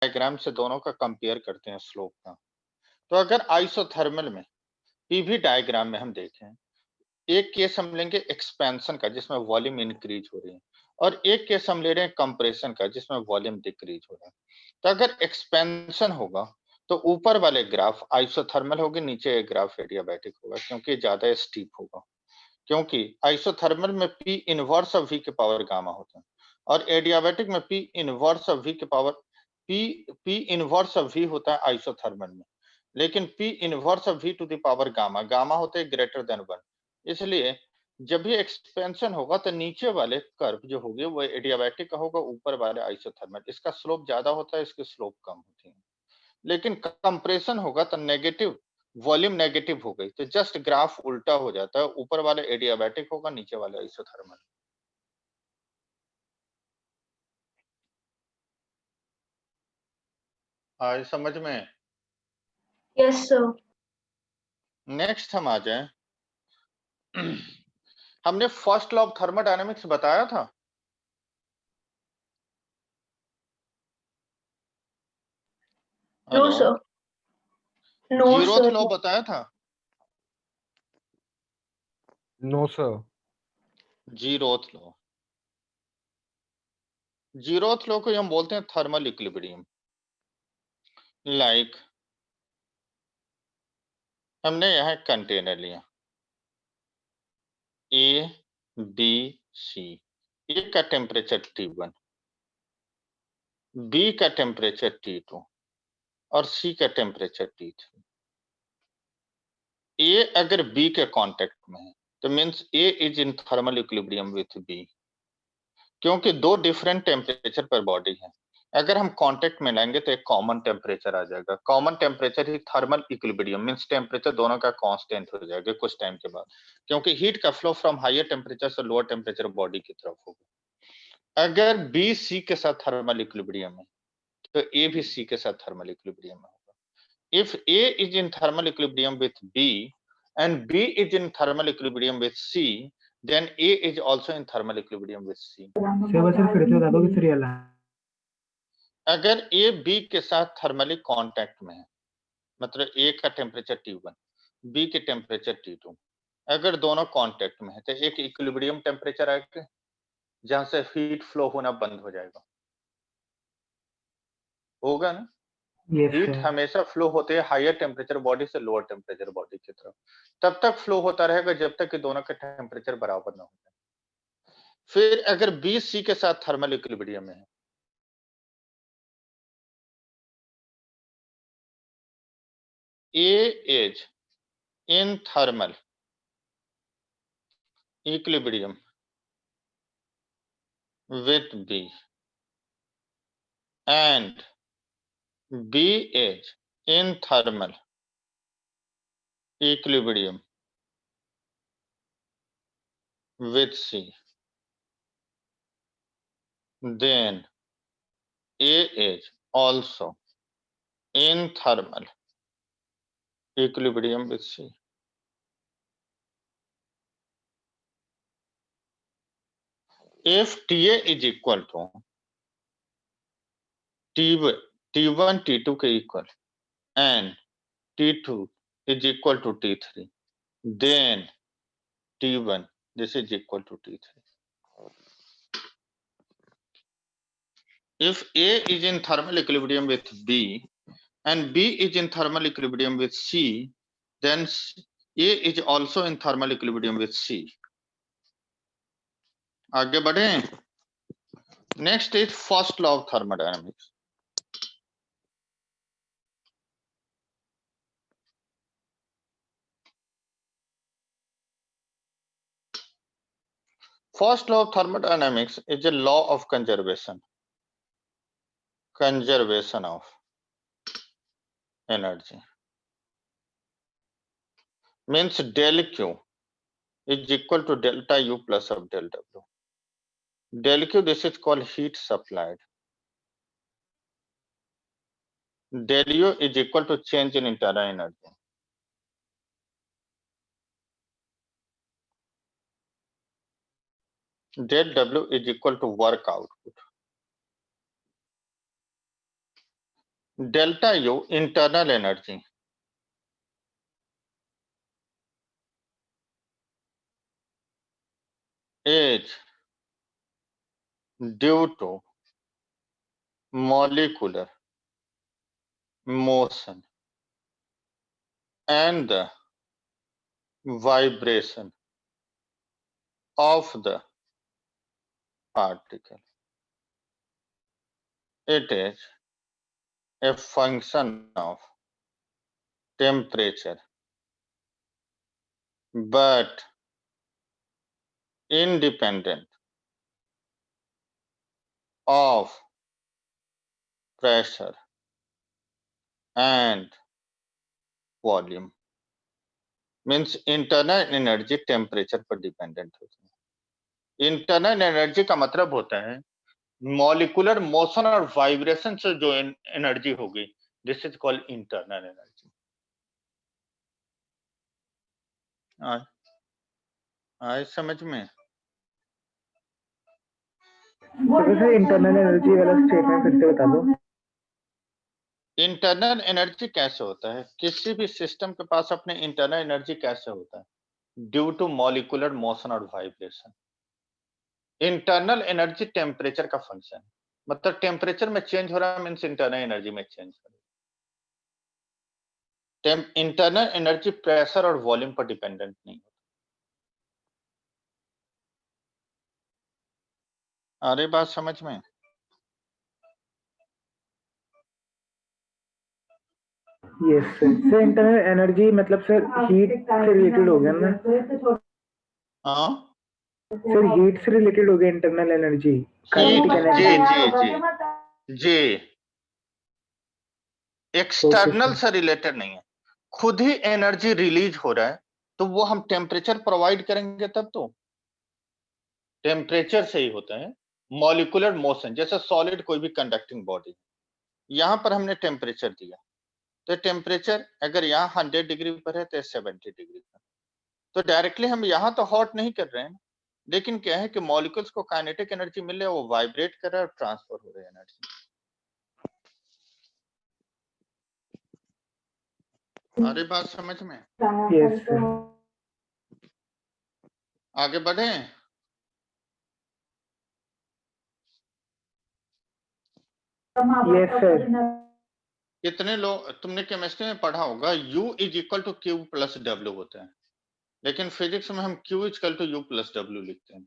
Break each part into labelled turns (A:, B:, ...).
A: Diagram से दोनों का कंपेयर करते हैं स्लोप का। तो अगर आइसोथर्मल में पीवी डायग्राम में हम देखें, एक केस हम लेंगे एक्सपेंशन का जिसमें वॉल्यूम इंक्रीज हो रही है और एक केस हम ले रहे हैं कंप्रेशन का जिसमें वॉल्यूम डिक्रीज हो रहा है। तो अगर एक्सपेंशन होगा तो ऊपर वाले ग्राफ आइसोथर्मल होगी, नीचे एक ग्राफ एडियाबैटिक होगा क्योंकि ज्यादा स्टीप होगा। क्योंकि आइसोथर्मल में पी इनवर्स ऑफ वी के पावर गामा होता है और एडियाबैटिक में पी इनवर्स ऑफ वी के power P inverse of V होता है आइसोथर्मल में, लेकिन P inverse of V to the power gamma gamma होता है ग्रेटर देन 1। इसलिए जब भी एक्सपेंशन होगा तो नीचे वाले कर्व जो होंगे वो एडियाबैटिक का होगा, ऊपर वाले आइसोथर्मल। इसका स्लोप ज्यादा होता है, इसकी स्लोप कम होती है। लेकिन कंप्रेशन होगा तो नेगेटिव वॉल्यूम नेगेटिव हो गई तो जस्ट ग्राफ उल्टा हो जाता है, ऊपर वाले एडियाबैटिक होगा, नीचे वाले आइसोथर्मल। आए समझ में?
B: Yes sir.
A: नेक्स्ट हम आ जाए हमने फर्स्ट लॉ ऑफ थर्मोडायनेमिक्स बताया था।
B: No
A: hello,
B: sir. No
A: zeroth
B: sir.
A: Law बताया था।
C: No sir.
A: Zeroth law, zeroth law को हम बोलते हैं थर्मल इक्विलिब्रियम। लाइक हमने यहाँ कंटेनर लिया ए बी सी, ए का टेम्परेचर T1, बी का टेम्परेचर T2 और सी का टेम्परेचर T3। ए अगर बी के कांटेक्ट में है तो means A is in thermal equilibrium with B, क्योंकि दो डिफरेंट टेम्परेचर पर बॉडी है। अगर हम कांटेक्ट में लाएंगे तो एक कॉमन टेम्परेचर आ जाएगा। कॉमन टेम्परेचर ही थर्मल इक्विलिब्रियम मींस टेम्परेचर दोनों का कांस्टेंट हो जाएगा कुछ टाइम के बाद, क्योंकि हीट का फ्लो फ्रॉम हायर टेम्परेचर से लोअर टेम्परेचर बॉडी की तरफ होगा। अगर बी सी के साथ थर्मल इक्विलिब्रियम है तो ए भी सी के साथ थर्मल इक्विलिब्रियम में होगा। If A is in thermal equilibrium with B and B is in thermal equilibrium with C, then A is also in thermal equilibrium with C. अगर A B के साथ थर्मली कांटेक्ट में है, मतलब A का temperature T1, B के temperature T2, अगर दोनों कांटेक्ट में है तो एक इक्विलिब्रियम टेम्परेचर आएगा जहां से हीट फ्लो होना बंद हो जाएगा। होगा ना? हीट हमेशा फ्लो होते है हायर टेम्परेचर बॉडी से लोअर टेम्परेचर बॉडी की तरफ, तब तक फ्लो होता रहेगा जब तक कि दोनों का टेम्परेचर बराबर ना हो जाए। फिर अगर बी सी के साथ थर्मल इक्विलिब्रियम में है, A is in thermal equilibrium with B and B is in thermal equilibrium with C, then A is also in thermal equilibrium with C. If TA is equal to T1 T2 के equal and T2 is equal to T3, then T1 this is equal to T3. If A is in thermal equilibrium with B and B is in thermal equilibrium with C, then A is also in thermal equilibrium with C. आगे बढ़े। Next is first law of thermodynamics. First law of thermodynamics is a law of conservation of energy. Means del Q is equal to delta U plus of del W. Del Q, this is called heat supplied. Del U is equal to change in internal energy. Del W is equal to work output. Delta U internal energy is due to molecular motion and the vibration of the particle. It is a function of temperature, but independent of pressure and volume. Means internal energy temperature पर dependent होती है। Internal energy का मतलब होता है molecular motion और vibration से जो एनर्जी होगी, this is called internal energy. आए समझ में?
D: इंटरनल एनर्जी वाला स्टेटमेंट फिर से बता दो।
A: इंटरनल एनर्जी कैसे होता है? किसी भी सिस्टम के पास अपने इंटरनल एनर्जी कैसे होता है? ड्यू टू मॉलिक्यूलर मोशन और वाइब्रेशन। इंटरनल एनर्जी टेम्परेचर का फंक्शन, मतलब टेम्परेचर में चेंज हो रहा है मीन्स इंटरनल एनर्जी में चेंज हो रहा है। इंटरनल एनर्जी प्रेशर और वॉल्यूम पर डिपेंडेंट नहीं होता। अरे बात समझ में?
D: यस सर, इंटरनल एनर्जी मतलब सर हीट से रिलेटेड हो गया ना?
A: हाँ
D: सर हीट से रिलेटेड हो गया इंटरनल एनर्जी।
A: जी एक्सटर्नल से रिलेटेड नहीं है, खुद ही एनर्जी रिलीज हो रहा है तो वो हम टेम्परेचर प्रोवाइड करेंगे तब तो। टेम्परेचर से ही होता है मॉलिक्यूलर मोशन। जैसे सॉलिड कोई भी कंडक्टिंग बॉडी, यहां पर हमने टेम्परेचर दिया तो टेम्परेचर अगर यहाँ 100 डिग्री पर है तो 70 डिग्री पर, तो डायरेक्टली हम यहाँ तो हॉट नहीं कर रहे हैं, लेकिन क्या है कि मॉलिक्यूल्स को काइनेटिक एनर्जी मिल रहा है, वो वाइब्रेट कर रहा है और ट्रांसफर हो रही है एनर्जी। अरे बात समझ में?
D: Yes sir.
A: आगे बढ़े?
D: Yes sir.
A: कितने लोग तुमने केमिस्ट्री में पढ़ा होगा U is equal to Q plus W होता है, लेकिन फिजिक्स में हम Q is equal to U plus W लिखते हैं।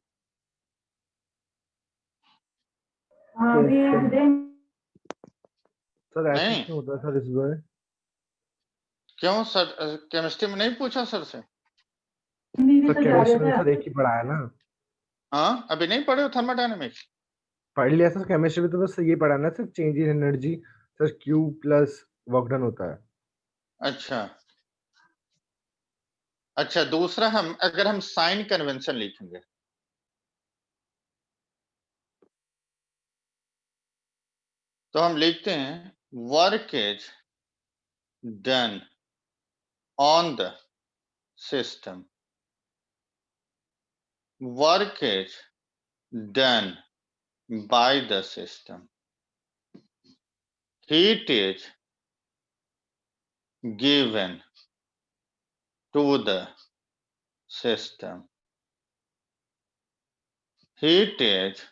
C: सर ऐसे
A: नहीं?
C: क्यों होता है सर इस बार?
A: क्यों सर? केमिस्ट्री में नहीं पूछा सर से?
C: सर केमिस्ट्री में सर एक ही पढ़ा है ना?
A: हाँ अभी नहीं पढ़े हो थर्मोडायनेमिक्स?
C: पढ़ लिया सर, केमिस्ट्री में तो बस ये पढ़ा ना sir, change in energy sir Q plus work done होता है।
A: अच्छा अच्छा, दूसरा हम अगर हम साइन कन्वेंशन लिखेंगे तो हम लिखते हैं work is done on the system, work is done by the system, heat is given to the system, heat is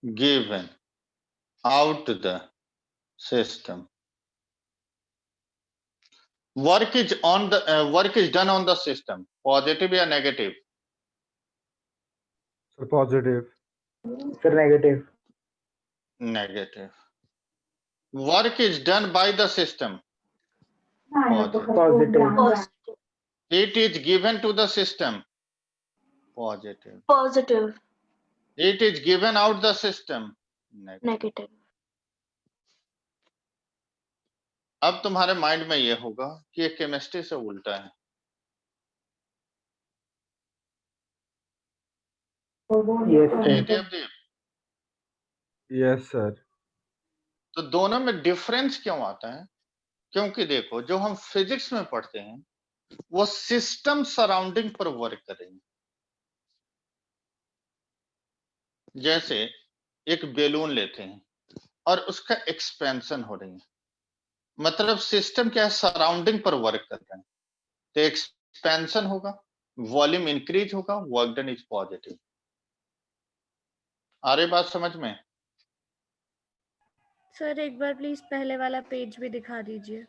A: given out the system, work is on the work is done on the system, positive या negative?
C: Sir positive.
D: Sir negative.
A: Negative. Work is done by the system, positive.
D: Positive.
A: Heat is given to the system, positive.
B: Positive.
A: Heat is given out the system, negative.
B: Negative.
A: अब तुम्हारे mind में ये होगा कि ये chemistry से उल्टा है। Devdeep,
C: yes sir.
A: तो दोनों में डिफरेंस क्यों आता है? क्योंकि देखो जो हम फिजिक्स में पढ़ते हैं वो सिस्टम सराउंडिंग पर वर्क करेंगे। जैसे एक बेलून लेते हैं, और उसका एक्सपेंशन हो रही है, मतलब सिस्टम क्या है, सराउंडिंग पर वर्क कर रहा है, तो एक्सपेंशन होगा, वॉल्यूम इंक्रीज होगा, वर्क डन इज पॉजिटिव। आ रही बात समझ में?
E: सर एक बार प्लीज पहले वाला पेज भी दिखा दीजिए।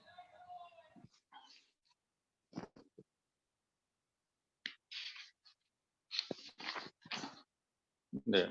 A: दे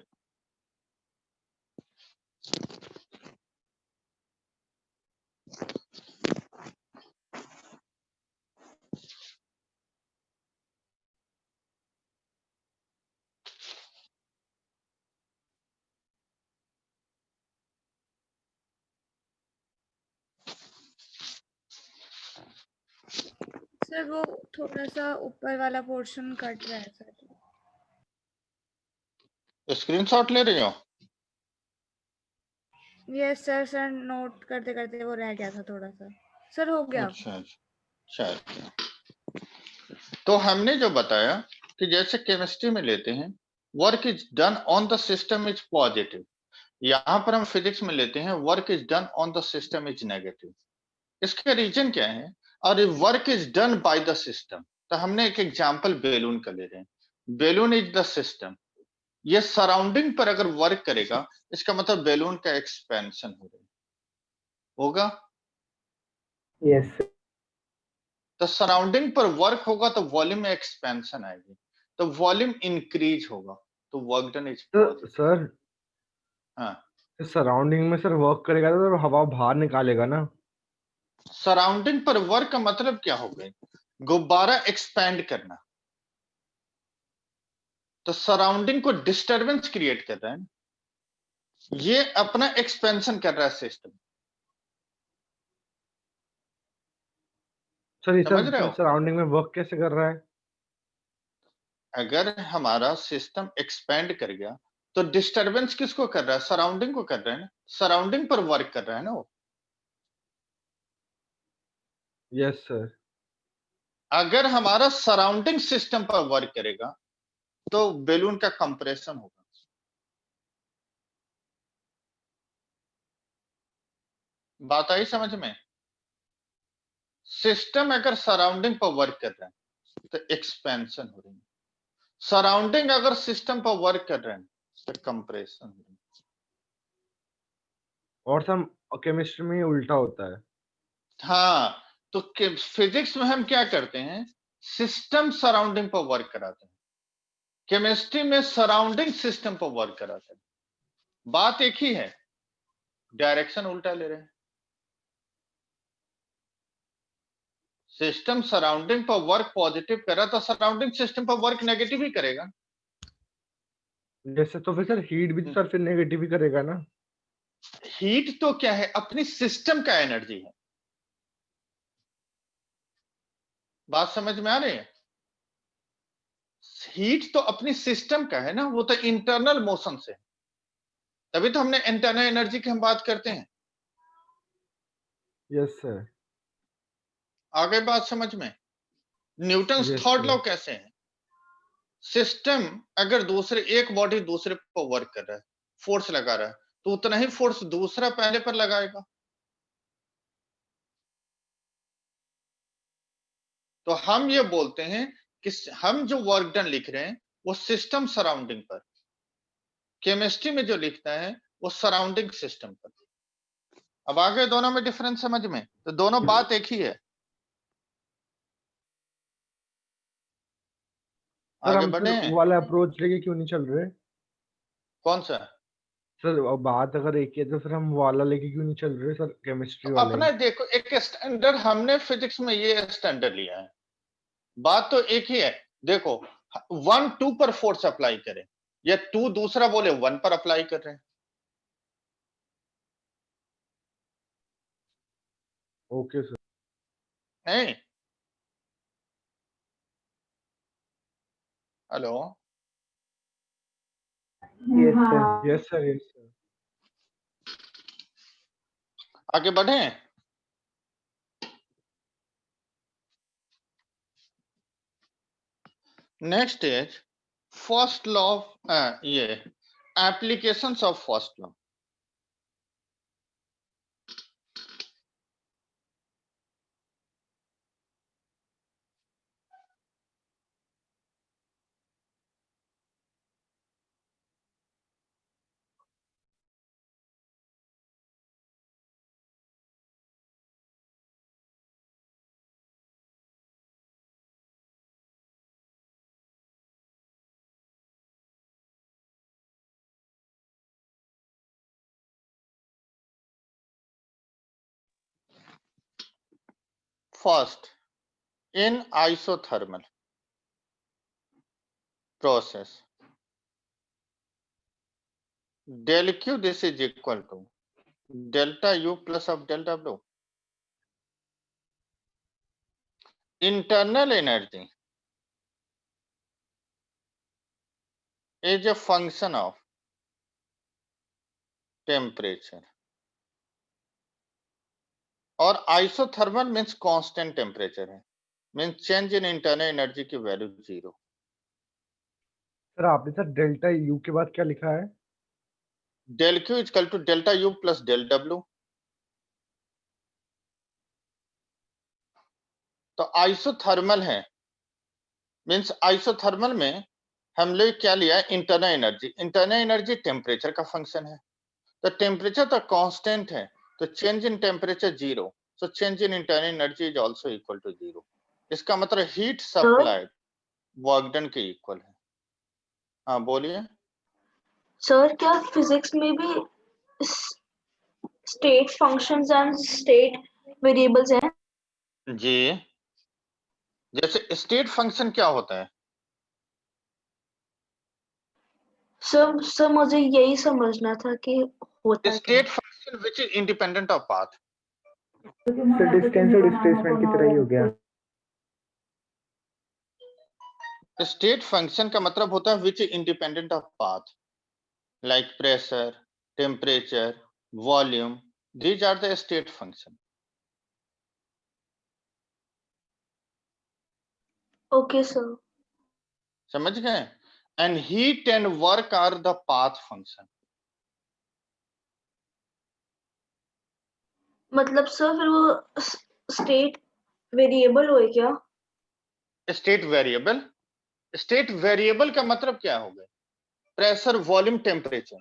E: सर वो थोड़ा सा ऊपर वाला पोर्शन कट रहा है सर।
A: स्क्रीनशॉट ले रही हो?
E: यस सर, सर नोट करते करते वो रह गया था थोड़ा सा। सर हो गया।
A: अच्छा अच्छा। तो हमने जो बताया कि जैसे केमिस्ट्री में लेते हैं, work is done on the system is positive, यहां पर हम फिजिक्स में लेते हैं work is done on the system is negative. इसका रीजन क्या है? और work is done by the system, तो हमने एक एग्जांपल बेलून का ले रहे हैं, बेलून इज द सिस्टम, ये सराउंडिंग पर अगर वर्क करेगा, इसका मतलब बेलून का एक्सपेंशन होगा।
D: यस
A: तो सराउंडिंग पर वर्क होगा तो वॉल्यूम में एक्सपेंशन आएगी, तो वॉल्यूम इंक्रीज होगा, तो वर्क डन इज
C: तो
A: पॉजिटिव।
C: सर
A: हाँ,
C: सराउंडिंग में सर वर्क करेगा तो हवा बाहर निकालेगा ना।
A: सराउंडिंग पर वर्क का मतलब क्या हो गई? गुब्बारा एक्सपैंड करना, तो सराउंडिंग को डिस्टरबेंस क्रिएट कर रहा है, ये अपना एक्सपेंशन कर रहा है सिस्टम।
C: सर ये
A: समझ रहे
C: सर
A: हो?
C: सराउंडिंग में वर्क कैसे कर रहा है?
A: अगर हमारा सिस्टम एक्सपेंड कर गया तो डिस्टरबेंस किसको कर रहा है? सराउंडिंग को कर रहा है ना, सराउंडिंग पर वर्क कर रहा है ना वो।
C: Yes sir.
A: अगर हमारा सराउंडिंग सिस्टम पर वर्क करेगा तो बेलून का कंप्रेशन होगा। बात आई समझ में? सिस्टम अगर सराउंडिंग पर वर्क कर रहा है तो एक्सपेंशन हो रही है, सराउंडिंग अगर सिस्टम पर वर्क कर रहे हैं तो कंप्रेशन हो रही है।
C: और सर केमिस्ट्री में ये उल्टा होता है।
A: हाँ, तो फिजिक्स में हम क्या करते हैं? सिस्टम सराउंडिंग पर वर्क कराते हैं, केमिस्ट्री में सराउंडिंग सिस्टम पर वर्क कराते हैं। बात एक ही है, डायरेक्शन उल्टा ले रहे हैं। सिस्टम सराउंडिंग पर वर्क पॉजिटिव कर रहा तो सराउंडिंग सिस्टम पर वर्क नेगेटिव ही करेगा।
C: जैसे तो फिर सर हीट भी तो सर फिर नेगेटिव ही करेगा ना।
A: हीट तो क्या है? अपनी सिस्टम का एनर्जी है। बात समझ में आ रही है? हीट तो अपनी सिस्टम का है ना, वो तो इंटरनल मोशन से, तभी तो हमने इंटरनल एनर्जी की हम बात करते हैं।
C: Yes sir.
A: आगे बात समझ में? Newton
C: yes
A: third law
C: sir.
A: कैसे है? सिस्टम अगर दूसरे, एक बॉडी दूसरे पर वर्क कर रहा है, फोर्स लगा रहा है, तो उतना ही फोर्स दूसरा पहले पर लगाएगा। तो हम ये बोलते हैं कि हम जो वर्क डन लिख रहे हैं वो सिस्टम सराउंडिंग पर, केमिस्ट्री में जो लिखता है वो सराउंडिंग सिस्टम पर। अब आगे दोनों में डिफरेंस समझ में? तो दोनों बात एक ही है।
C: सर
A: आगे
C: हम
A: बढ़े
C: सर
A: हैं?
C: वाला अप्रोच लेके क्यों नहीं चल रहे?
A: कौन सा?
C: सर बात अगर एक ही है तो फिर हम वाला लेके क्यों नहीं चल रहे सर, केमिस्ट्री वाला
A: अपना
C: ही?
A: देखो, एक स्टैंडर्ड हमने फिजिक्स में ये स्टैंडर्ड लिया है, बात तो एक ही है। देखो, 1 2 पर फोर्स अप्लाई करें या 2 दूसरा बोले 1 पर अप्लाई कर रहे हैं।
C: Okay sir.
A: नहीं, hello,
D: yes sir.
C: Yes sir. Yes sir.
A: आगे बढ़े। Next is first law of ये applications of first law. first, in isothermal process, del Q this is equal to delta U plus of del W. Internal energy is a function of temperature, और isothermal means constant temperature है, means change in internal energy की value 0.
C: Sir आपने sir delta U के बाद क्या लिखा है?
A: del Q is equal to delta U plus del W. तो आइसोथर्मल है, मीन्स आइसोथर्मल में हम लोग क्या लिया है? Internal energy. Internal energy temperature का फंक्शन है, तो टेम्परेचर तो कांस्टेंट है, तो change in temperature 0, so change in internal energy is also equal to 0. इसका मतलब हीट सप्लाइड वर्क डन के इक्वल है. हाँ बोलिए.
B: सर क्या फिजिक्स में भी state functions and state variables हैं?
A: जी, जैसे स्टेट फंक्शन क्या होता है?
B: सर मुझे यही समझना था कि होता क्या
A: state function which is independent of path.
D: Sir distance और डिस्प्लेसमेंट की तरह ही हो गया.
A: स्टेट फंक्शन का मतलब होता है which is independent of path, like pressure, temperature, volume. These are the state function.
B: Okay sir.
A: समझ गए? And heat and work are the path function.
B: मतलब सर फिर वो स्टेट वेरिएबल हुए क्या?
A: स्टेट वेरिएबल, स्टेट वेरिएबल का मतलब क्या हो गया? Pressure, volume, temperature.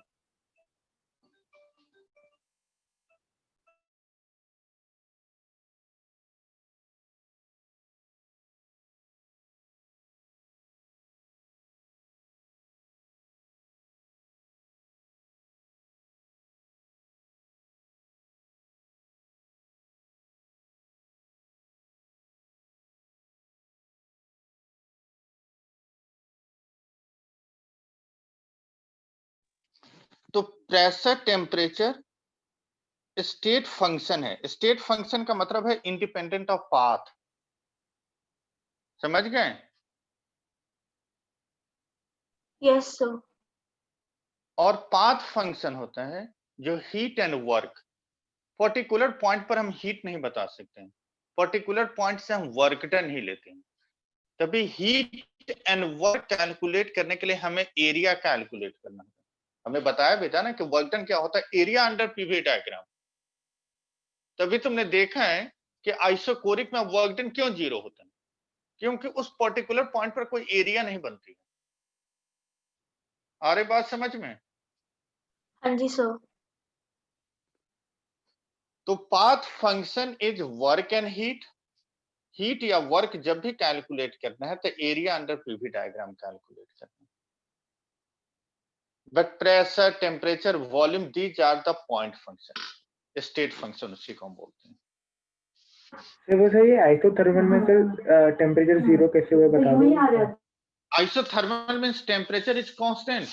A: तो प्रेशर, टेम्परेचर स्टेट फंक्शन है. स्टेट फंक्शन का मतलब है इंडिपेंडेंट ऑफ पाथ. समझ गए?
B: Yes sir.
A: और पाथ फंक्शन होता है जो heat and work. Particular point पर हम हीट नहीं बता सकते हैं, पर्टिकुलर पॉइंट से हम वर्क डन ही लेते हैं. तभी हीट एंड वर्क कैलकुलेट करने के लिए हमें एरिया कैलकुलेट करना है. हमें बताया बेटा ना कि वर्क डन क्या होता है, एरिया अंडर पीवी डायग्राम. तभी तुमने देखा है कि आइसोकोरिक में वर्क डन क्यों 0 होता है, क्योंकि उस पर्टिकुलर पॉइंट पर कोई एरिया नहीं बनती. आ रही बात समझ में?
B: हाँ जी सर.
A: तो path function is work and heat. Heat या वर्क जब भी कैलकुलेट करना है तो area under PV diagram calculate करना है. But pressure, temperature, volume, these are the point function. State function उसी को हम बोलते हैं.
D: सर वो सर ये आइसोथर्मल में सर टेम्परेचर 0 कैसे हुआ बता दो.
A: Isothermal means temperature is constant.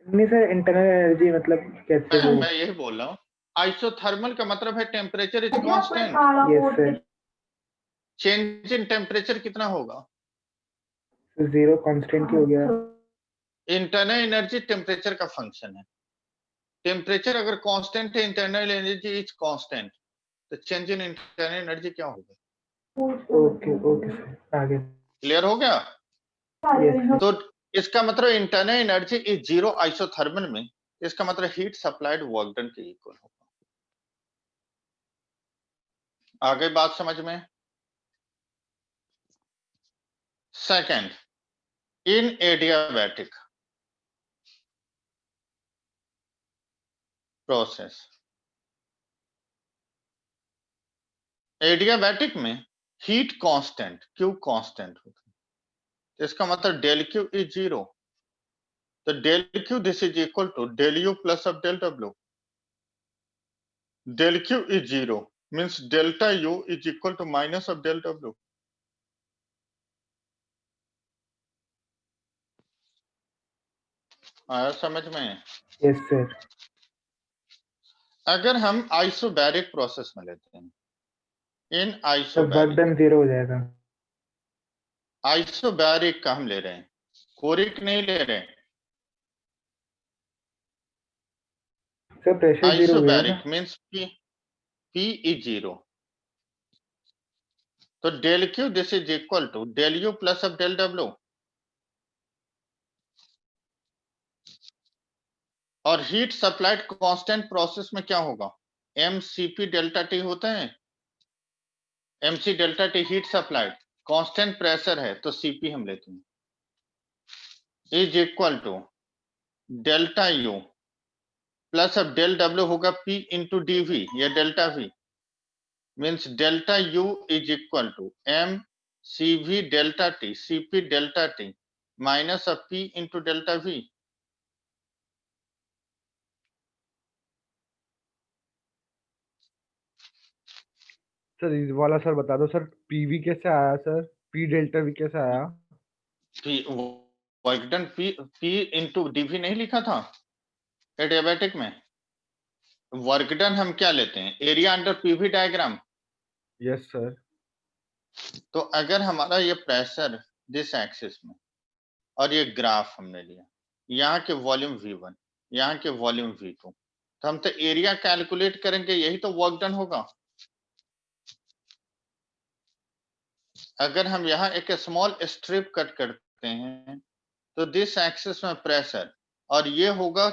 D: नहीं सर इंटरनल एनर्जी मतलब कैसे वो.
A: मैं यही बोल रहा हूँ, आइसोथर्मल का मतलब है temperature is constant.
D: Yes sir.
A: Change in temperature कितना होगा?
D: 0 कांस्टेंट ही हो गया.
A: इंटरनल एनर्जी टेम्परेचर का फंक्शन है. टेम्परेचर अगर कांस्टेंट है, इंटरनल एनर्जी इज कांस्टेंट, तो चेंज इन इंटरनल एनर्जी क्या होगा?
D: ओके ओके सर आगे.
A: क्लियर हो गया?
D: यस.
A: तो इसका मतलब इंटरनल एनर्जी इज 0 आइसोथर्मल में. इसका मतलब हीट सप्लाइड वर्क डन के इक्वल होगा. आगे बात समझ में? सेकंड, इन एडियाबैटिक प्रोसेस, एडियाबैटिक में हीट कांस्टेंट, क्यू कांस्टेंट होता है. तो इसका मतलब डेल क्यू इज 0, तो del Q this is equal to del U plus of del W. Del Q is 0, means delta U is equal to minus of del W. आया समझ में?
D: Yes sir.
A: अगर हम आइसोबैरिक प्रोसेस में लेते हैं, in
D: work
A: isobaric
D: done 0 हो जाएगा।
A: आइसोबैरिक का हम ले रहे हैं, कोरिक नहीं ले रहे हैं।
D: सर प्रेशर 0 हो गया
A: आइसोबैरिक मीन्स P is 0. तो del Q this is equal to del U plus of del W। और हीट सप्लाइड कांस्टेंट प्रोसेस में क्या होगा? mCp डेल्टा T होता है, mc delta T heat supplied, constant pressure है तो Cp हम लेते हैं, is equal to delta U plus अब डेल W होगा P इंटू dV या delta V, means delta U is equal to mCv delta T Cp delta T minus अब P into delta V।
C: Sir इस वाला sir बता दो sir, PV कैसे आया सर, पी डेल्टा वी कैसे आया?
A: Work done P into dV नहीं लिखा था एडियाबैटिक में? वर्क डन हम क्या लेते हैं? Area under PV diagram.
C: Yes sir.
A: तो अगर हमारा ये प्रेशर दिस एक्सिस में और ये ग्राफ हमने लिया, यहाँ के वॉल्यूम V1, यहाँ के वॉल्यूम V2, तो हम तो एरिया कैलकुलेट करेंगे, यही तो वर्क डन होगा। अगर हम यहाँ एक स्मॉल स्ट्रिप कट करते हैं तो दिस एक्सिस में प्रेशर और ये होगा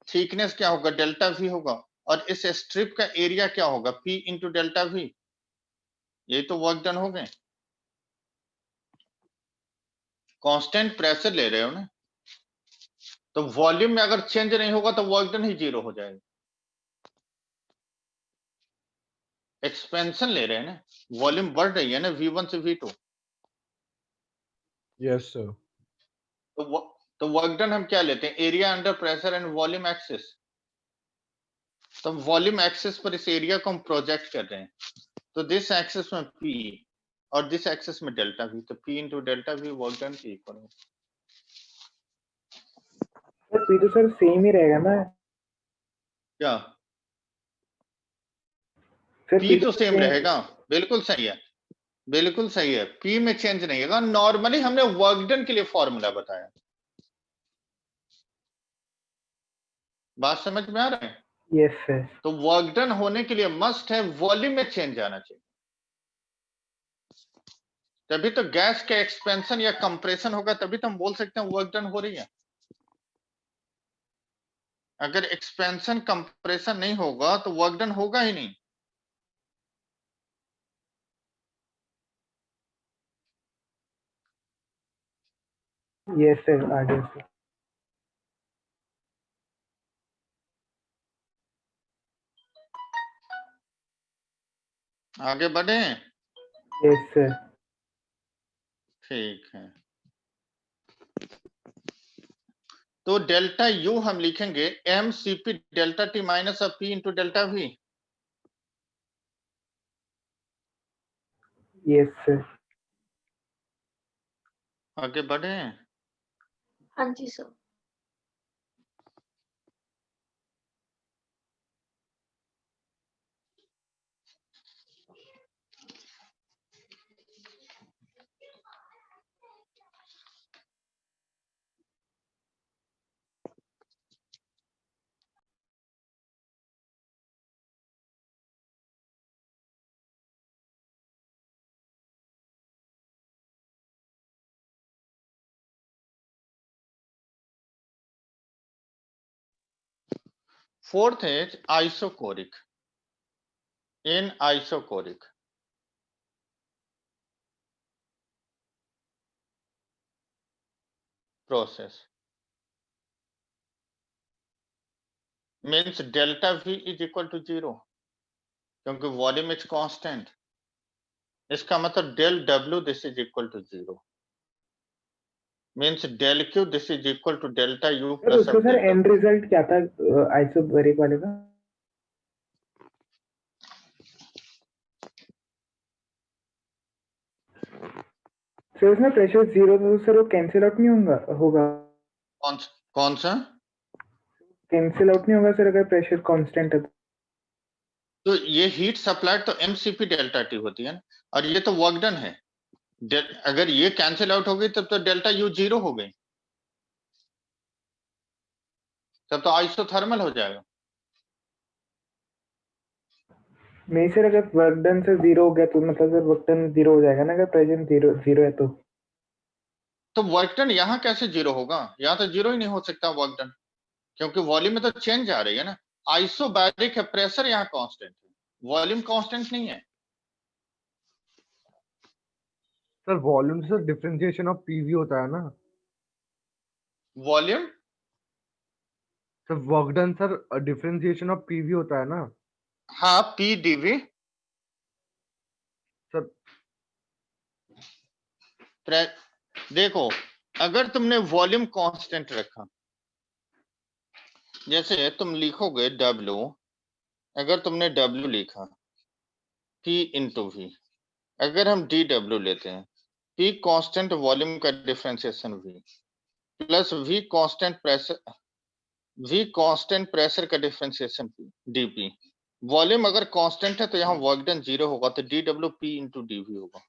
A: थिकनेस क्या होगा? डेल्टा V होगा, और इस स्ट्रिप का एरिया क्या होगा? P into delta V। यही तो वर्क डन हो गए। कांस्टेंट प्रेशर ले रहे हो ना, तो वॉल्यूम में अगर चेंज नहीं होगा तो वर्क डन ही 0 हो जाएगा। एक्सपेंशन ले रहे हैं ना, वॉल्यूम बढ़ रही है ना V1 से V2,
C: यस सर।
A: तो वर्क डन हम क्या लेते हैं? Area under pressure and volume axis. तो वॉल्यूम एक्सिस पर इस एरिया को हम प्रोजेक्ट कर रहे हैं, तो दिस एक्सिस में P और दिस एक्सिस में डेल्टा V, तो P into delta V work done की इक्वल है।
D: सर पी तो सर सेम ही रहेगा ना?
A: क्या
D: सर
A: P तो सेम रहेगा, बिल्कुल सही है, बिल्कुल सही है, P में चेंज नहीं होगा। नॉर्मली हमने वर्क डन के लिए फॉर्मूला बताया, बात समझ में आ रहा है?
D: Yes sir.
A: तो वर्क डन होने के लिए मस्ट है वॉल्यूम में चेंज आना चाहिए, तभी तो गैस का एक्सपेंशन या कंप्रेशन होगा, तभी तो हम बोल सकते हैं वर्क डन हो रही है। अगर एक्सपेंशन कंप्रेशन नहीं होगा तो वर्क डन होगा ही नहीं।
D: यस सर, आ गया सर।
A: आगे बढ़े?
D: Yes sir.
A: ठीक है, तो डेल्टा U हम लिखेंगे mCp delta T minus of P into delta V।
D: Yes sir.
A: आगे बढ़े?
B: हाँ जी sir.
A: Fourth is isochoric. In isochoric process means delta V is equal to 0, क्योंकि वॉल्यूम इज कांस्टेंट। इसका मतलब del W this is equal to 0, means del Q this is equal to delta U
D: sir
A: plus
D: उसका
A: of
D: sir
A: delta
D: and result क्या था isobaric वाले का? Sir इसमें pressure 0 था तो सर वो कैंसिल आउट नहीं होगा
A: कौन सा?
D: कैंसिल आउट नहीं होगा सर अगर प्रेशर कांस्टेंट है
A: तो ये हीट सप्लाई तो mCp डेल्टा टी होती है ना, और ये तो वर्क डन है। अगर ये कैंसिल आउट हो गई तब तो डेल्टा यू 0 हो गई, तब तो आइसोथर्मल हो जाएगा।
D: नहीं सर, अगर वर्क डन से 0 हो गया तो मतलब सर वर्क डन 0 हो जाएगा ना, अगर प्रेजेंट 0 है
A: तो वर्क डन यहाँ कैसे 0 होगा? यहाँ तो 0 ही नहीं हो सकता वर्क डन, क्योंकि वॉल्यूम में तो चेंज आ रही है ना। आइसोबैरिक है, प्रेशर यहाँ कांस्टेंट है, वॉल्यूम कांस्टेंट नहीं है।
C: सर वॉल्यूम से डिफरेंशिएशन ऑफ पीवी होता है ना
A: volume
C: sir, work done sir differentiation of PV होता है ना
A: हाँ, पी डीवी
C: सर।
A: देखो, अगर तुमने वॉल्यूम कांस्टेंट रखा, जैसे तुम लिखोगे W, अगर तुमने W लिखा P इंटू V, अगर हम DW लेते हैं, P कांस्टेंट वॉल्यूम का differentiation V plus V constant pressure का डिफरेंशिएशन DP। वॉल्यूम अगर कांस्टेंट है तो यहाँ वर्क डन 0 होगा, तो DW P इंटू DV होगा।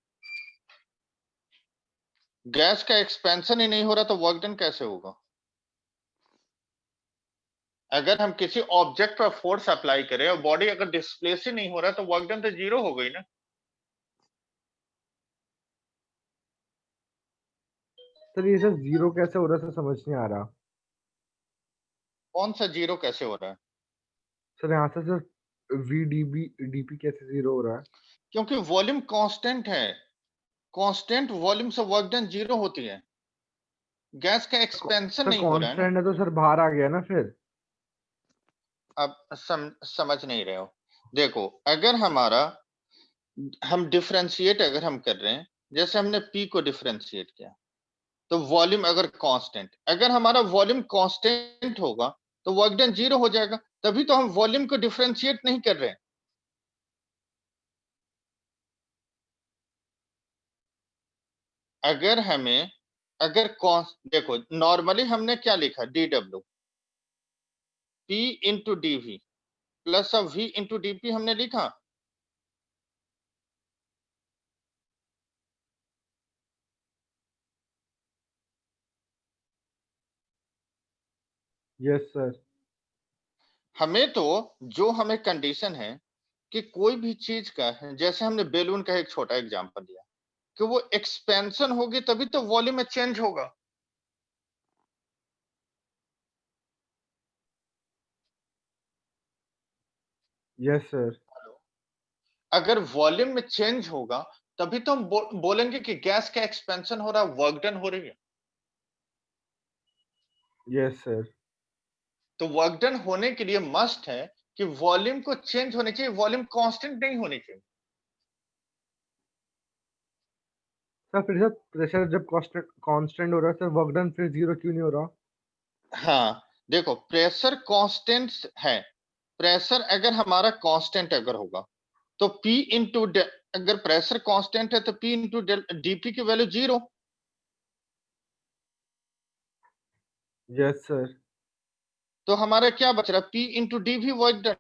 A: गैस का एक्सपेंशन ही नहीं हो रहा तो वर्क डन कैसे होगा? अगर हम किसी ऑब्जेक्ट पर फोर्स अप्लाई करें और बॉडी अगर डिस्प्लेस ही नहीं हो रहा तो वर्क डन तो 0 हो गई ना।
C: सर ये सर 0 कैसे हो रहा है सर, समझ नहीं आ रहा।
A: कौन सा 0 कैसे हो रहा है?
C: सर यहाँ से सर वीडीबी डीपी कैसे 0 हो रहा है?
A: क्योंकि वॉल्यूम कांस्टेंट है, कांस्टेंट वॉल्यूम से वर्क डन 0 होती है, गैस का एक्सपेंशन
C: सर
A: नहीं हो रहा है ना।
C: कांस्टेंट है तो सर बाहर आ गया ना फिर।
A: आप समझ नहीं रहे हो। देखो, अगर हम डिफरेंशिएट अगर हम कर रहे हैं, जैसे हमने P को डिफरेंशिएट किया, तो वॉल्यूम अगर कांस्टेंट, अगर हमारा वॉल्यूम कांस्टेंट होगा तो वर्क डन 0 हो जाएगा, तभी तो हम वॉल्यूम को डिफरेंशिएट नहीं कर रहे हैं। अगर हमें देखो, नॉर्मली हमने क्या लिखा, DW P into DV plus of V into DP हमने लिखा।
C: Yes sir.
A: हमें तो जो हमें कंडीशन है कि कोई भी चीज का है, जैसे हमने बेलून का एक छोटा एग्जांपल लिया, कि वो एक्सपेंशन होगी तभी तो वॉल्यूम में चेंज होगा।
C: Yes sir.
A: अगर वॉल्यूम में चेंज होगा तभी तो हम बोलेंगे कि गैस का एक्सपेंशन हो रहा है, वर्क डन हो रही है।
C: Yes sir.
A: तो वर्क डन होने के लिए मस्ट है कि वॉल्यूम को चेंज होनी चाहिए, वॉल्यूम कांस्टेंट नहीं होनी चाहिए।
C: सर फिर सर प्रेशर जब कांस्टेंट हो रहा है सर, वर्क डन फिर 0 क्यों नहीं हो रहा?
A: हाँ, देखो, प्रेशर कांस्टेंट है, प्रेशर अगर हमारा कांस्टेंट अगर होगा तो P इंटू, अगर प्रेशर कांस्टेंट है तो P इंटू डीपी की वैल्यू 0।
C: Yes sir.
A: तो हमारा क्या बच रहा है, P इंटू डी भी वर्क डन,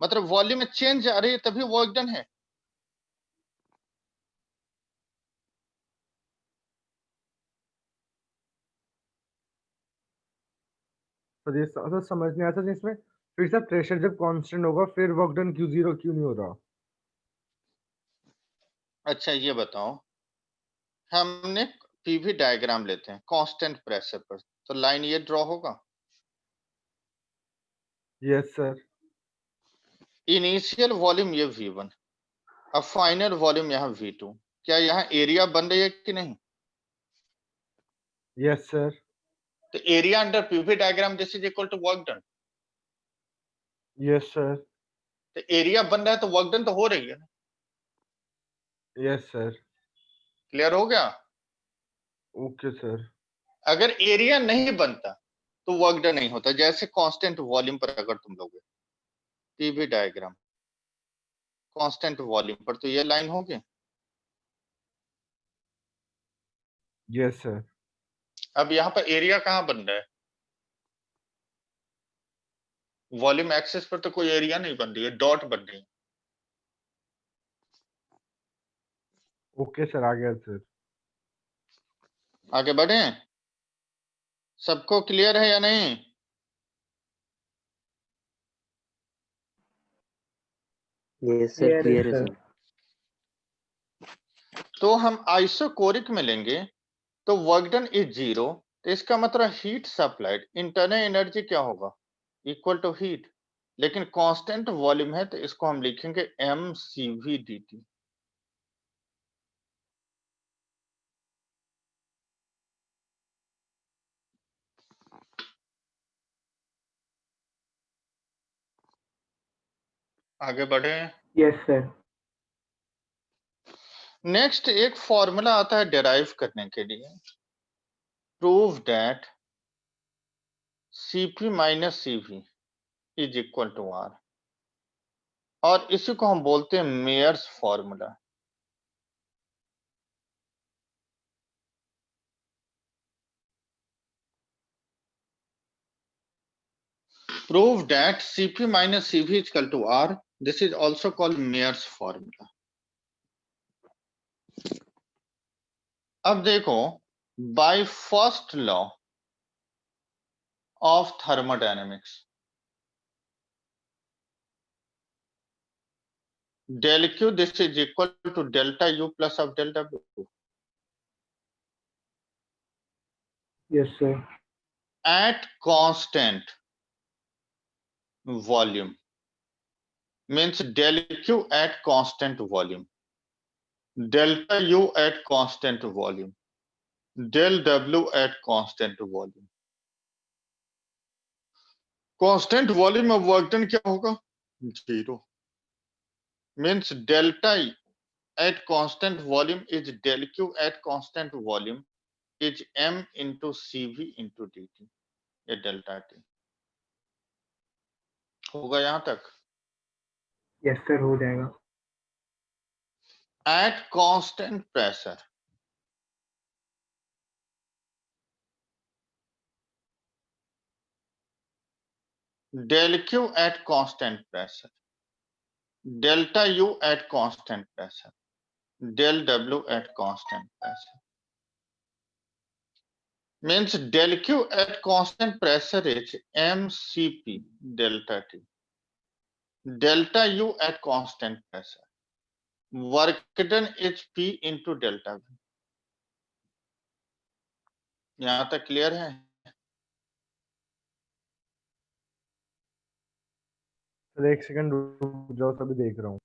A: मतलब वॉल्यूम में चेंज आ रही है तभी वर्क डन है।
C: सर ये सर समझ नहीं आता इसमें, फिर सर प्रेशर जब कांस्टेंट होगा फिर वर्क डन क्यों 0 क्यों नहीं हो रहा?
A: अच्छा ये बताओ, हमने पीवी डायग्राम लेते हैं कांस्टेंट प्रेशर पर, तो लाइन ये ड्रॉ होगा।
C: Yes sir.
A: इनिशियल वॉल्यूम ये V1, अब फाइनल वॉल्यूम यहाँ V2, क्या यहाँ एरिया बन रही है कि नहीं?
C: Yes sir.
A: तो area under PV diagram this is equal to work done.
C: Yes sir.
A: तो एरिया बन रहा है तो वर्क डन तो हो रही है ना।
C: Yes sir.
A: क्लियर हो गया?
C: Okay sir.
A: अगर एरिया नहीं बनता तो वर्क डन नहीं होता। जैसे कांस्टेंट वॉल्यूम पर अगर तुम लोगे पीवी डायग्राम, कांस्टेंट वॉल्यूम पर तो ये लाइन होगी,
C: यस सर।
A: अब यहाँ पर एरिया कहाँ बन रहा है? वॉल्यूम एक्सिस पर तो कोई एरिया नहीं बन रही है, डॉट बन रही है।
C: ओके सर, आ गया सर।
A: आगे बढ़े? सबको क्लियर है या नहीं?
F: यस सर, क्लियर है
D: सर।
F: सर।
A: तो हम आइसोकोरिक में लेंगे तो वर्क डन इज 0, तो इसका मतलब हीट सप्लाइड, इंटरनल एनर्जी क्या होगा? इक्वल टू हीट, लेकिन कांस्टेंट वॉल्यूम है तो इसको हम लिखेंगे mCV dt। आगे बढ़े?
D: Yes sir.
A: नेक्स्ट एक फॉर्मूला आता है डिराइव करने के लिए, prove that Cp minus Cv is equal to R, और इसी को हम बोलते हैं Mayer's formula. Prove that Cp minus Cv is equal to R. This is also called Mayer's formula. अब देखो, by first law of thermodynamics, del Q this is equal to delta U plus of del W.
D: Yes sir.
A: At constant volume means del Q at constant volume, delta U at constant volume, del W at constant volume. Constant volume of work done क्या होगा? 0. Means delta at constant volume is del Q at constant volume is m into Cv into dt, ये delta t होगा यहां तक?
D: Yes sir, हो जाएगा।
A: At constant pressure, del Q at constant pressure, delta U at constant pressure, del W at constant pressure. Means del Q at constant pressure is mCp delta T, delta U at constant pressure, work done is P into delta V। यहां तक clear है?
C: Sir एक second रुक जाओ, तभी देख रहा हूँ।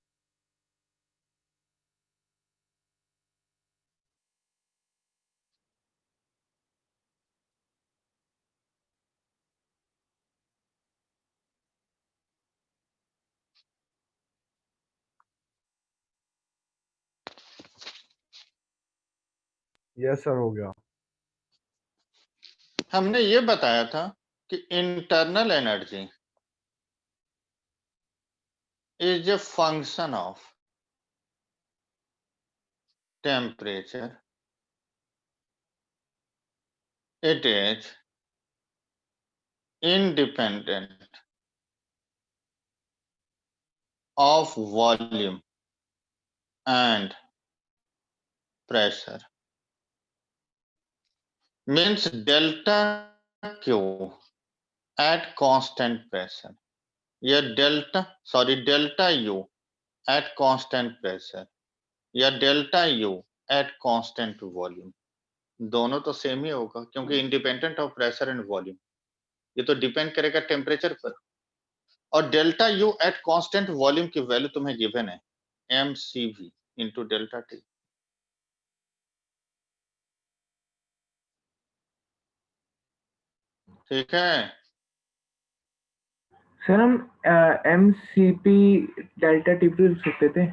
C: यस सर, हो गया।
A: हमने ये बताया था कि internal energy is a function of temperature, it is independent of volume and pressure। Means delta Q at constant pressure या delta U at constant pressure या delta U at constant volume, दोनों तो सेम ही होगा क्योंकि independent of pressure and volume, ये तो depend करेगा temperature पर। और delta U at constant volume की वैल्यू तुम्हें गिवन है mCv into डेल्टा टी। ठीक है?
D: सर हम mCp डेल्टा टी भी लिख सकते थे।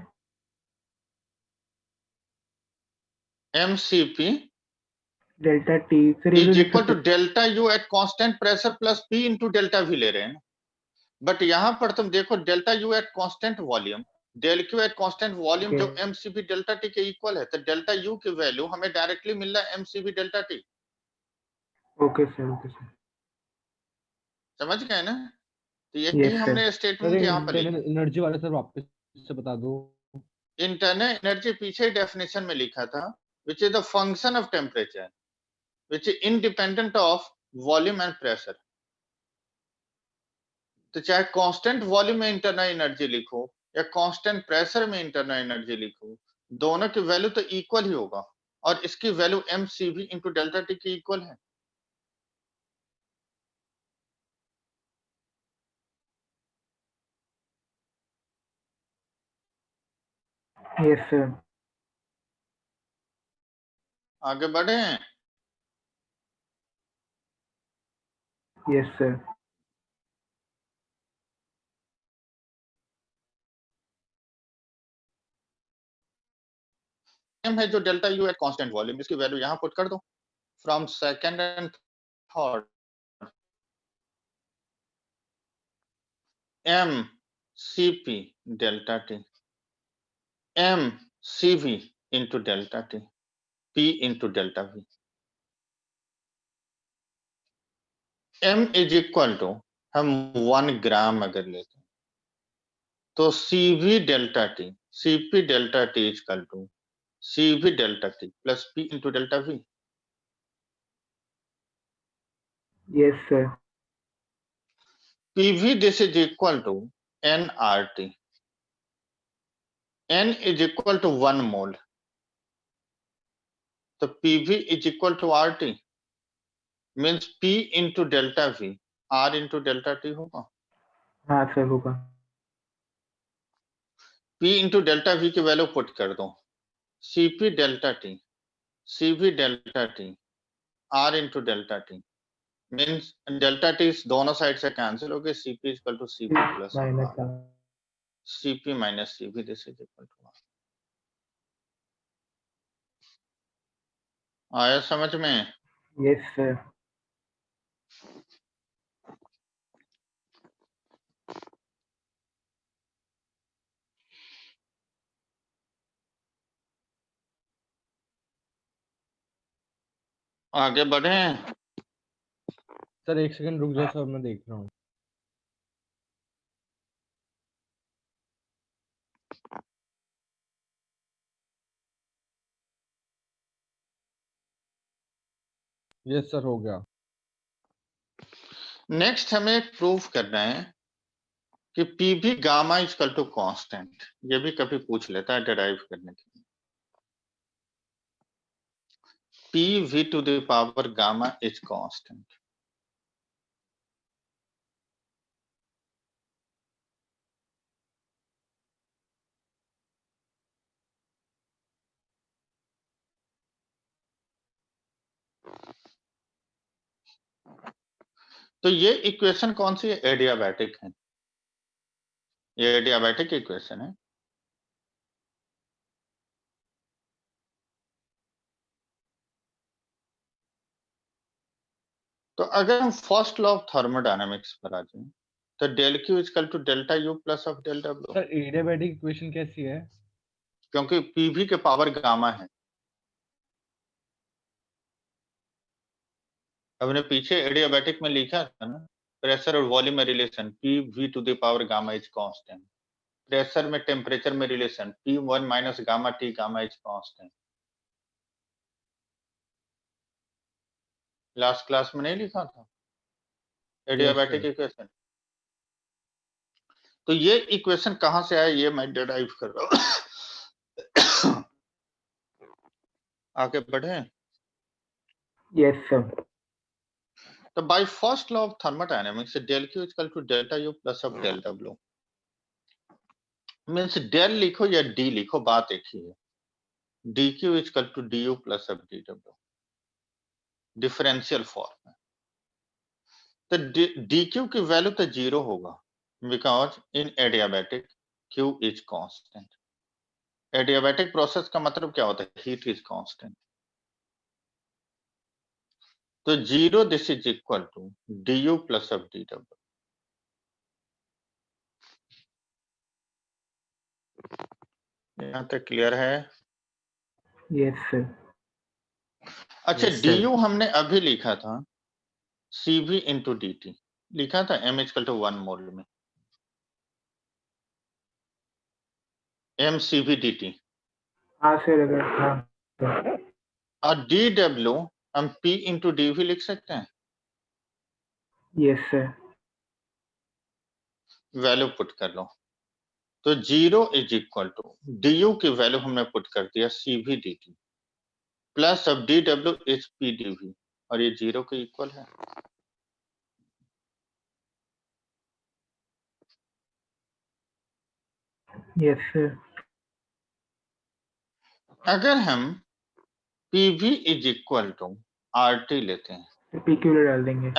A: mCp
D: डेल्टा टी सर ये भी
A: इज
D: लिख
A: इक्वल टू
D: सकते।
A: Delta U at constant pressure plus P into delta V ले रहे हैं, बट यहां पर तुम देखो delta U at constant volume del Q at constant volume जो
D: Okay.
A: mcv डेल्टा टी के इक्वल है, तो डेल्टा यू की वैल्यू हमें डायरेक्टली मिल रहा है mcv delta T.
D: Okay, sir. Okay, sir.
A: समझ गए ना? तो ये
D: Yes, sir.
A: हमने
C: सर
A: स्टेटमेंट यहाँ पर
C: इंटरनल
A: लिखा।
C: एनर्जी वाला सर वापस से बता दो।
A: इंटरनल एनर्जी पीछे डेफिनेशन में लिखा था, which is the function of temperature which is independent of volume and pressure. तो चाहे कांस्टेंट वॉल्यूम में इंटरनल एनर्जी लिखो या कांस्टेंट प्रेशर में इंटरनल एनर्जी लिखो, दोनों की वैल्यू तो इक्वल ही होगा, और इसकी value mcv into delta T की इक्वल है।
D: Yes, sir.
A: आगे बढ़े।
D: Yes, sir.
A: m है जो delta U at constant volume, इसकी वैल्यू यहां पुट कर दो from second and third. m cp delta T, m cv into delta T, p into delta v। m is equal to, हम 1 gram अगर लेते हैं तो cv delta T, cp delta T is equal to cv delta T plus p into delta v।
D: Yes, sir.
A: pv this is equal to nRT, n is equal to 1 मोल, तो pv is equal to RT, means p into delta v r into delta t होगा।
D: हाँ sir होगा।
A: p into delta v की value put कर दो, cp delta t, cv delta t, r into delta t, means delta t दोनों side से cancel हो गए, cp equal to cp plus
D: minus
A: r, cp minus cv this is equal to r। आया समझ में?
D: Yes sir.
A: आगे बढ़े।
C: Sir एक सेकंड रुक जाओ सर, मैं देख रहा हूँ। यस सर हो गया।
A: नेक्स्ट हमें एक प्रूफ करना है कि पी भी गामा इक्वल टू कांस्टेंट, ये भी कभी पूछ लेता है डिराइव करने के लिए। P V to the power gamma is constant. तो ये इक्वेशन कौन सी है? एडियाबैटिक है, ये एडियाबैटिक इक्वेशन है। तो अगर हम फर्स्ट लॉ ऑफ थर्मोडायनामिक्स पर आ जाए तो del Q equal to delta U plus of del W,
C: sir adiabatic equation कैसी है?
A: क्योंकि पीवी के पावर गामा है। हमने पीछे एडियाबैटिक में लिखा था ना, प्रेशर और वॉल्यूम में relation P V to the power gamma is constant, pressure में टेम्परेचर में relation P1 minus gamma T gamma is constant. Last class में नहीं लिखा था एडियाबैटिक इक्वेशन? तो ये इक्वेशन कहां से आया ये मैं डिराइव कर रहा हूं। आगे बढ़े।
D: Yes sir.
A: तो by first law of thermodynamics del Q equal to delta U plus of del W, means del लिखो या डी लिखो, बात एक ही है। D Q equal to D U plus of D W, differential form में। तो डी क्यू की वैल्यू तो 0 होगा, because in adiabatic Q is constant. Adiabatic process का मतलब क्या होता है? Heat is constant. तो 0 this is equal to D U plus of D W. यहाँ तक क्लियर है?
D: Yes sir.
A: अच्छा,
F: Yes, sir.
A: du हमने अभी लिखा था Cv इंटू dt लिखा था m इक्वल टू 1 मोल में, m Cv dt,
D: हाँ सर, अगर हाँ
A: और dw हम p इंटू dv लिख सकते हैं।
D: Yes sir.
A: वैल्यू पुट कर लो, तो 0 इज इक्वल टू du की वैल्यू हमने पुट कर दिया Cv dt प्लस अब dw इज p dv, और ये 0 के इक्वल है।
D: Yes sir.
A: अगर हम pv is equal to RT लेते हैं,
D: PQ डाल देंगे।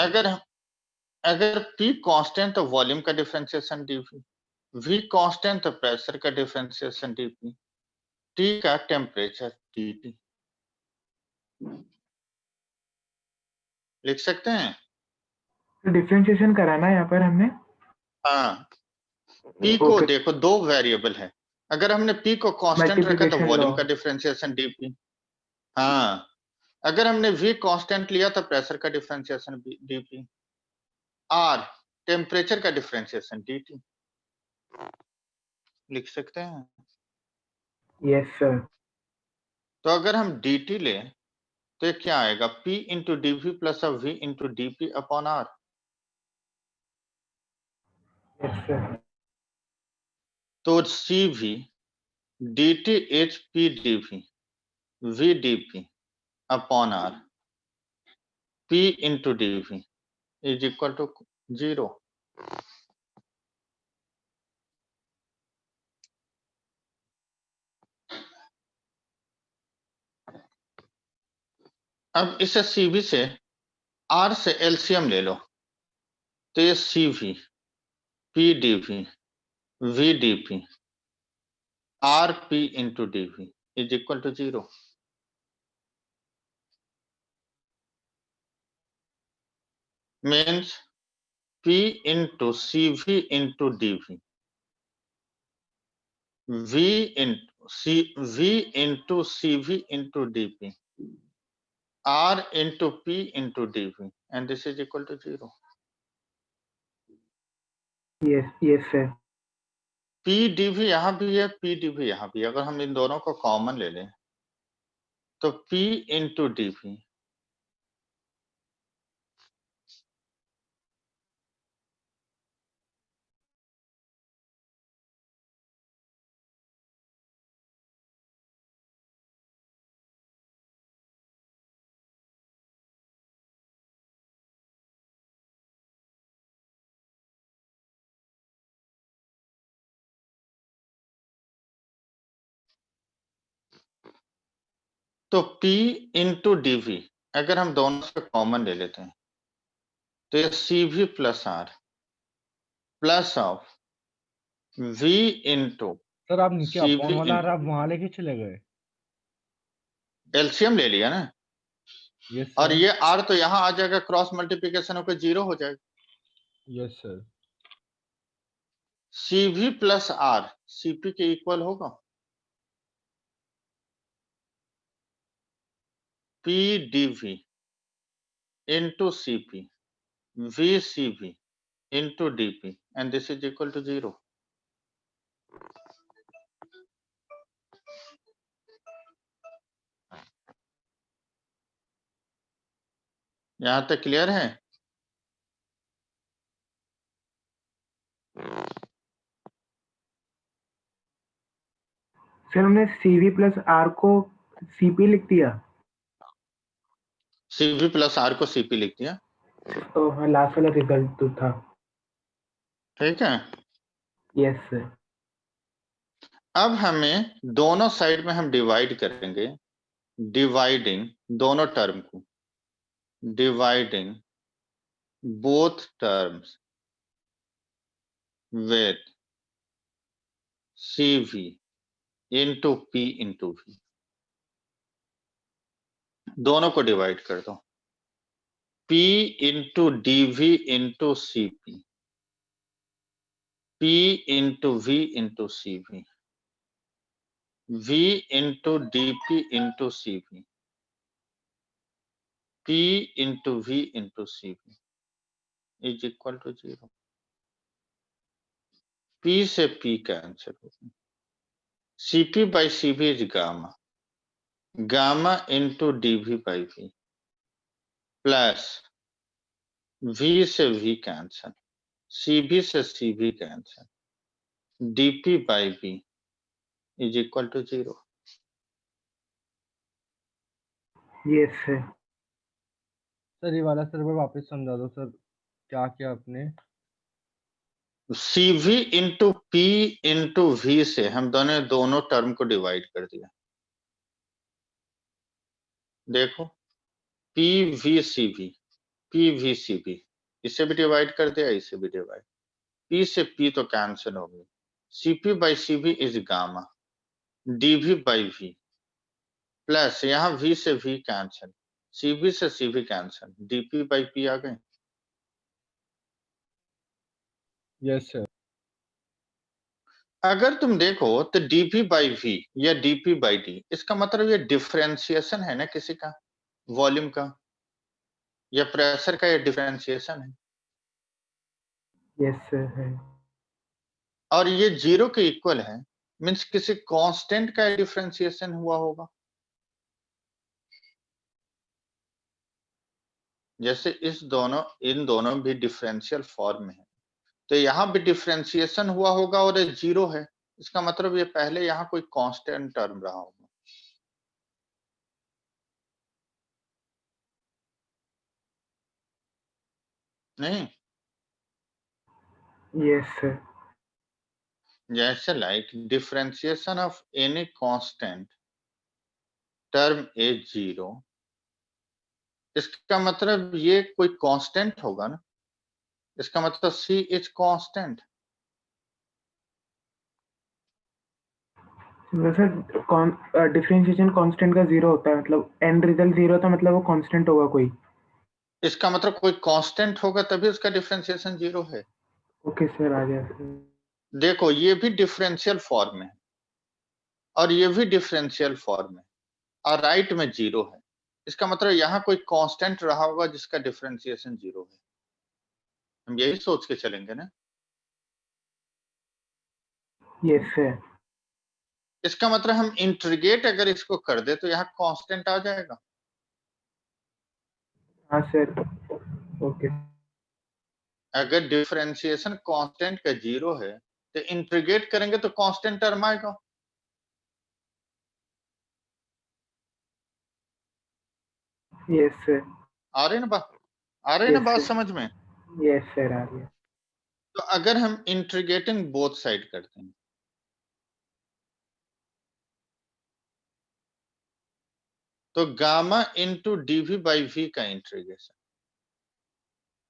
A: अगर P कांस्टेंट तो वॉल्यूम का डिफरेंशिएशन dv, V कांस्टेंट तो प्रेशर का डिफरेंशिएशन dp, T का टेम्परेचर dt लिख सकते हैं।
D: तो डिफरेंशिएशन कराना है यहाँ पर हमने।
A: हाँ, P को
D: ओके।
A: देखो दो वेरिएबल है, अगर हमने P को कांस्टेंट रखा तो
D: Multiplication
A: वॉल्यूम
D: law।
A: का डिफरेंशिएशन dp, हाँ, अगर हमने V कांस्टेंट लिया तो प्रेशर का डिफरेंशिएशन dp, R टेम्परेचर का डिफरेंशिएशन dt लिख सकते हैं।
D: Yes sir.
A: तो अगर हम dt ले तो ये क्या आएगा, P into dv plus V into dp upon R।
D: Yes sir.
A: तो CV dt is P dv V dp upon R, P into dv is equal to 0। अब इसे CV से R से एलसीएम ले लो, तो ये CV P dv V dp RP into dv is equal to 0। Means P into CV into dv V into CV into dp R into P into dv and this is equal to 0।
D: Yes sir.
A: P dv यहाँ भी है, P dv यहाँ भी है, अगर हम इन दोनों को कॉमन ले लें तो P इंटू dv तो P इंटू dv अगर हम दोनों से कॉमन ले लेते हैं तो ये CV plus R plus of V into
C: sir आप नीचे अपॉन
A: CV
C: वाला आप वहां लेके चले गए।
A: एलसीएम ले लिया ना,
C: यस
A: और
C: सर।
A: ये R तो यहाँ आ जाएगा, क्रॉस मल्टीप्लिकेशन होकर 0 हो जाएगा।
C: Yes sir.
A: CV plus R CP के इक्वल होगा। P dv into CP VCV into dp and this is equal to 0। यहां तक क्लियर है?
D: सर हमने CV प्लस R को CP लिख दिया।
A: CV प्लस R को CP लिख दिया,
D: तो हाँ, लास्ट वाला रिजल्ट तो था।
A: ठीक है।
D: Yes sir.
A: अब हमें दोनों साइड में हम डिवाइड करेंगे, डिवाइडिंग दोनों टर्म को, dividing both terms with CV into P into V, दोनों को डिवाइड कर दो। P into dv into CP, P into V into CV V into dp into cv, p into v into cv is equal to 0। p से p cancel हो गया, cp by cv is gamma, gamma into dv by v plus v से v cancel, cv से cv cancel, dp by v is equal to 0।
D: Yes sir.
C: Sir ये वाला sir वापस समझा दो सर, क्या किया आपने?
A: cv into p into v से हम दोनों टर्म को डिवाइड कर दिया। देखो pvcv, pvcv इससे भी डिवाइड कर दिया, इससे भी डिवाइड, p से p तो कैंसिल हो गई, cp by cv is gamma, dv by v plus यहाँ v से v कैंसिल, cv से cv cancel, dp by p आ गए।
C: Yes sir.
A: अगर तुम देखो तो dp by v या dp by d, इसका मतलब ये डिफरेंशिएशन है ना किसी का, वॉल्यूम का या प्रेशर का, ये डिफरेंशिएशन है।
D: यस सर है।
A: और ये 0 के इक्वल है, मींस किसी कांस्टेंट का डिफरेंशिएशन हुआ होगा। जैसे इन दोनों भी डिफरेंशियल फॉर्म में है, तो यहाँ भी डिफरेंशिएशन हुआ होगा और ये 0 है, इसका मतलब ये पहले यहाँ कोई कांस्टेंट टर्म रहा होगा। नहीं,
D: यस सर।
A: जैसे like differentiation of any constant term is 0, इसका मतलब ये कोई कांस्टेंट होगा ना, इसका मतलब c is constant.
D: Sir differentiation constant का 0 होता है, मतलब एंड रिजल्ट 0 था, मतलब वो कांस्टेंट होगा कोई।
A: इसका मतलब कोई कांस्टेंट होगा तभी उसका डिफरेंशिएशन 0 है।
D: ओके सर, आ गया सर।
A: देखो ये भी डिफरेंशियल फॉर्म में है और ये भी डिफरेंशियल फॉर्म में और राइट में 0 है, इसका मतलब यहाँ कोई कांस्टेंट रहा होगा जिसका डिफरेंशिएशन 0 है। हम यही सोच के चलेंगे ना।
D: Yes sir.
A: इसका मतलब हम इंटीग्रेट अगर इसको कर दे तो यहाँ कांस्टेंट आ जाएगा।
D: हाँ सर। ओके।
A: अगर डिफरेंशिएशन कांस्टेंट का 0 है तो इंटीग्रेट करेंगे तो कांस्टेंट टर्म आएगा।
D: Yes sir.
A: आ रही ना बात समझ में?
D: यस सर, आ गया।
A: तो अगर हम इंटीग्रेटिंग बोथ साइड करते हैं तो gamma into DV by V का इंटीग्रेशन,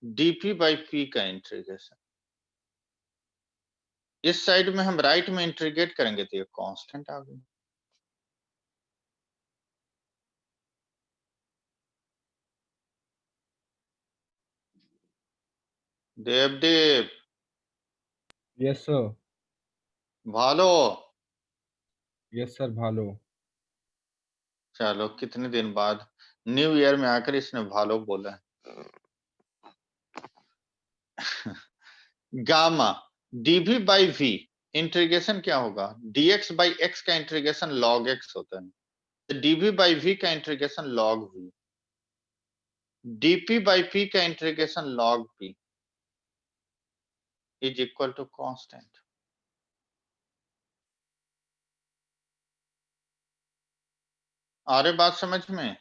A: डीपी बाई पी का इंटीग्रेशन, इस साइड में हम राइट में इंटीग्रेट करेंगे तो ये कांस्टेंट आ गई। देवदेव।
C: Yes sir.
A: भालो।
C: यस सर भालो।
A: चलो कितने दिन बाद न्यू ईयर में आकर इसने भालो बोला है। Gamma DV by V integration क्या होगा, dx बाई एक्स का इंटीग्रेशन log x होता है, तो dv बाई v का integration log v, dp by p का integration log p is equal to constant. आ रही बात समझ में?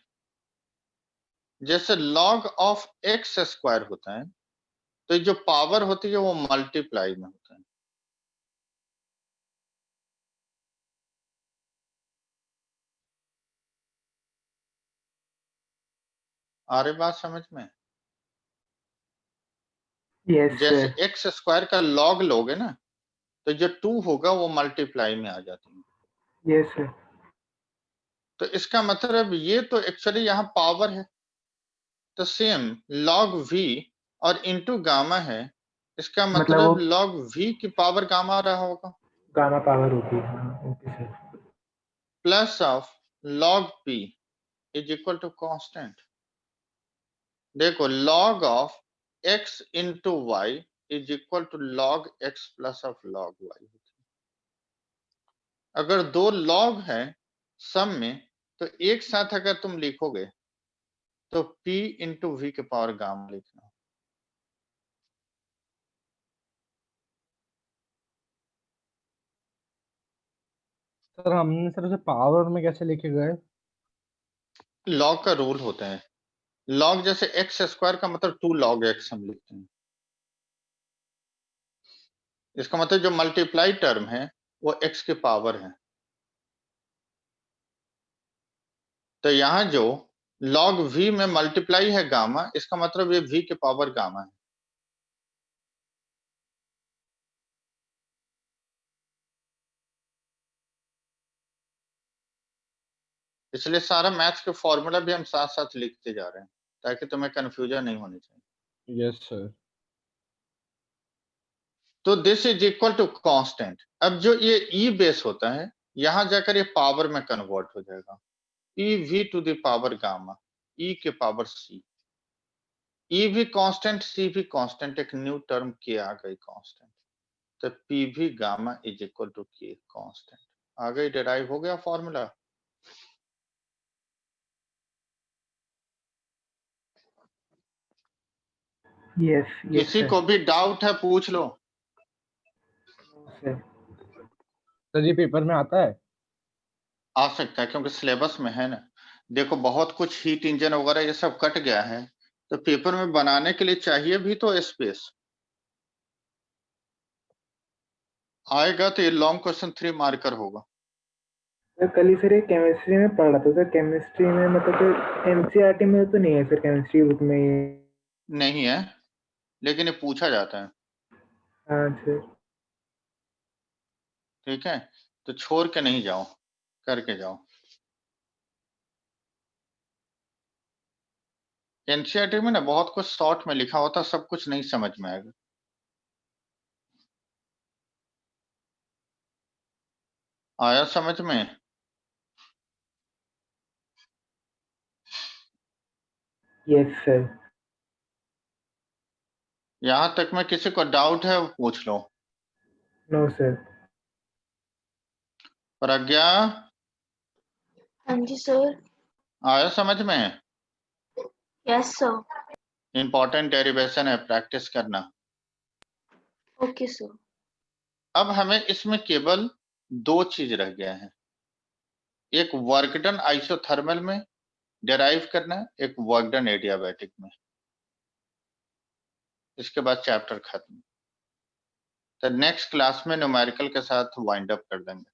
A: जैसे log ऑफ x स्क्वायर होता है तो जो पावर होती है वो मल्टीप्लाई में होता है। आ रही बात समझ में?
D: यस
A: जैसे
D: सर।
A: एक्स स्क्वायर का लॉग लोगे ना तो जो 2 होगा वो मल्टीप्लाई में आ जाती है।
D: Yes sir.
A: तो इसका मतलब ये तो एक्चुअली यहाँ पावर है, तो सेम log v और इंटू गामा है, इसका मतलब log v की पावर गामा रहा होगा।
D: गामा पावर होती है। हाँ, okay sir.
A: Plus of log p is equal to constant. देखो log of x into Y is equal to log x plus of log y। अगर दो log है सम में तो एक साथ अगर तुम लिखोगे तो p इंटू वी के पावर गामा लिखना।
C: सर हमने सर उसे पावर में कैसे लिखे गए?
A: लॉग का रूल होता है, लॉग जैसे एक्स स्क्वायर का मतलब 2 log x हम लिखते हैं। इसका मतलब जो मल्टीप्लाई टर्म है वो x की पावर है। तो यहां जो log v में मल्टीप्लाई है गामा, इसका मतलब ये v के पावर गामा है। इसलिए सारा मैथ्स के फॉर्मूला भी हम साथ साथ लिखते जा रहे हैं ताकि तुम्हें कंफ्यूजन नहीं होनी चाहिए।
C: Yes sir.
A: तो this is equal to constant. अब जो ये ई बेस होता है यहां जाकर ये पावर में कन्वर्ट हो जाएगा, E V to the power gamma E के पावर सी। ई भी कांस्टेंट सी भी कांस्टेंट, एक न्यू टर्म के आ गई कांस्टेंट। तो पी भी गामा इज इक्वल टू के कांस्टेंट। आ गई, डिराइव हो गया फॉर्मूला।
D: यस यस
A: किसी को भी डाउट है पूछ लो।
D: सर।
C: सर ये पेपर में आता है?
A: आ सकता है क्योंकि सिलेबस में है ना। देखो बहुत कुछ हीट इंजन वगैरह ये सब कट गया है, तो पेपर में बनाने के लिए चाहिए भी तो स्पेस। आएगा तो ये लॉन्ग क्वेश्चन 3 मार्कर होगा।
D: सर कल ही सर ये केमिस्ट्री में पढ़ा था सर, केमिस्ट्री में मतलब एनसीईआरटी में तो नहीं है सर केमिस्ट्री बुक में ये?
A: नहीं है लेकिन ये पूछा जाता है।
D: हाँ सर।
A: ठीक है, तो छोड़ के नहीं जाओ, करके जाओ। एनसीईआरटी में ना बहुत कुछ शॉर्ट में लिखा होता, सब कुछ नहीं समझ में आएगा। आया समझ में?
D: Yes sir.
A: यहां तक में किसी को डाउट है वो पूछ लो।
D: No sir.
A: प्रज्ञा,
B: हाँ जी सर।
A: आया समझ में?
B: Yes sir.
A: इंपॉर्टेंट डेरिवेशन है, प्रैक्टिस करना।
B: Okay sir.
A: अब हमें इसमें केवल 2 चीज रह गया है, एक वर्क डन आइसोथर्मल में डेराइव करना है, एक वर्क डन एडियाबैटिक में। इसके बाद चैप्टर खत्म। तो नेक्स्ट क्लास में न्यूमेरिकल के साथ वाइंड अप कर देंगे।